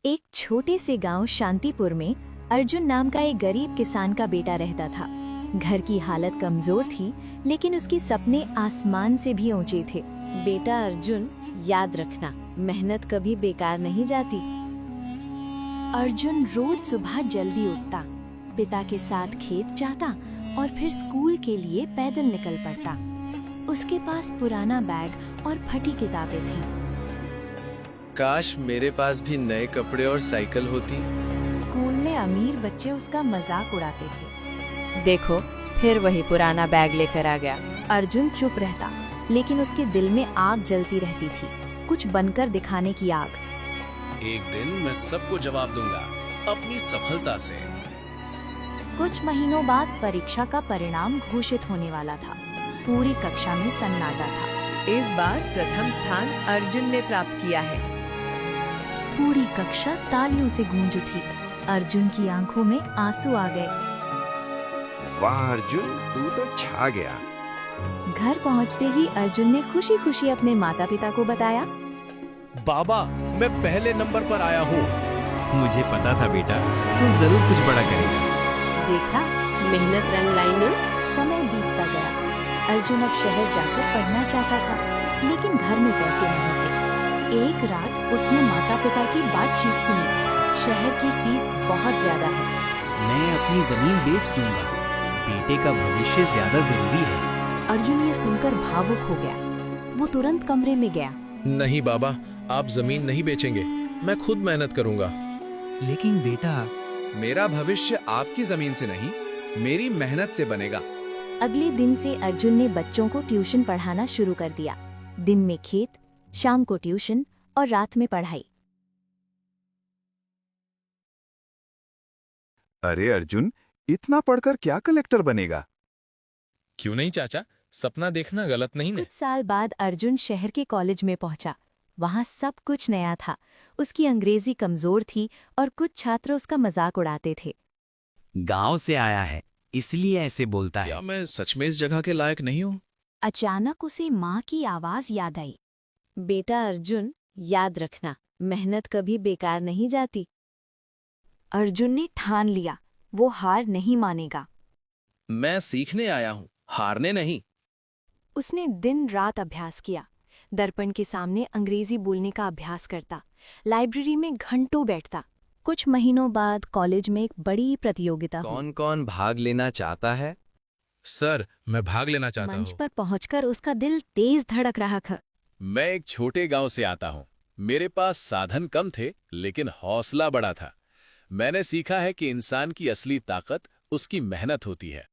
एक छोटे से गांव शांतिपुर में अर्जुन नाम का एक गरीब किसान का बेटा रहता था। घर की हालत कमजोर थी, लेकिन उसके सपने आसमान से भी ऊंचे थे। बेटा अर्जुन, याद रखना, मेहनत कभी बेकार नहीं जाती। अर्जुन रोज सुबह जल्दी उठता, पिता के साथ खेत जाता और फिर स्कूल के लिए पैदल निकल पड़ता। उसके पास पुराना बैग और फटी किताबें थीं। काश मेरे पास भी नए कपड़े और साइकिल होती। स्कूल में अमीर बच्चे उसका मजाक उड़ाते थे। देखो, फिर वही पुराना बैग लेकर आ गया। अर्जुन चुप रहता, लेकिन उसके दिल में आग जलती रहती थी, कुछ बनकर दिखाने की आग। एक दिन मैं सबको जवाब दूंगा, अपनी सफलता से। कुछ महीनों बाद परीक्षा का परिणाम घोषित होने वाला था। पूरी कक्षा में सन्नाटा था। इस बार प्रथम स्थान अर्जुन ने प्राप्त किया है। पूरी कक्षा तालियों से गूंज उठी। अर्जुन की आंखों में आंसू आ गए। वाह अर्जुन, तू तो छा गया। घर पहुंचते ही अर्जुन ने खुशी खुशी अपने माता पिता को बताया, बाबा, मैं पहले नंबर पर आया हूँ। मुझे पता था बेटा, तू जरूर कुछ बड़ा करेगा। देखा, मेहनत रंग लाई ना। समय बीतता गया। अर्जुन अब शहर जाकर पढ़ना चाहता था, लेकिन घर में पैसे नहीं थे। एक रात उसने माता पिता की बातचीत सुनी। शहर की फीस बहुत ज्यादा है। मैं अपनी जमीन बेच दूंगा, बेटे का भविष्य ज्यादा जरूरी है। अर्जुन ये सुनकर भावुक हो गया। वो तुरंत कमरे में गया। नहीं बाबा, आप जमीन नहीं बेचेंगे, मैं खुद मेहनत करूंगा। लेकिन बेटा, मेरा भविष्य आपकी जमीन से नहीं, मेरी मेहनत से बनेगा। अगले दिन से अर्जुन ने बच्चों को ट्यूशन पढ़ाना शुरू कर दिया। दिन में खेत, शाम को ट्यूशन और रात में पढ़ाई। अरे अर्जुन, इतना पढ़कर क्या कलेक्टर बनेगा? क्यों नहीं चाचा, सपना देखना गलत नहीं ने। कुछ साल बाद अर्जुन शहर के कॉलेज में पहुंचा। वहां सब कुछ नया था। उसकी अंग्रेजी कमजोर थी और कुछ छात्र उसका मजाक उड़ाते थे। गांव से आया है, इसलिए ऐसे बोलता है। क्या मैं सच में इस जगह के लायक नहीं हूँ? अचानक उसे माँ की आवाज याद आई। बेटा अर्जुन, याद रखना, मेहनत कभी बेकार नहीं जाती। अर्जुन ने ठान लिया, वो हार नहीं मानेगा। मैं सीखने आया हूँ, हारने नहीं। उसने दिन रात अभ्यास किया। दर्पण के सामने अंग्रेजी बोलने का अभ्यास करता, लाइब्रेरी में घंटों बैठता। कुछ महीनों बाद कॉलेज में एक बड़ी प्रतियोगिता हुई। कौन कौन भाग लेना चाहता है? सर, मैं भाग लेना चाहता मंच हूँ। पर पहुंचकर उसका दिल तेज धड़क रहा था। मैं एक छोटे गांव से आता हूँ। मेरे पास साधन कम थे, लेकिन हौसला बड़ा था। मैंने सीखा है कि इंसान की असली ताकत उसकी मेहनत होती है।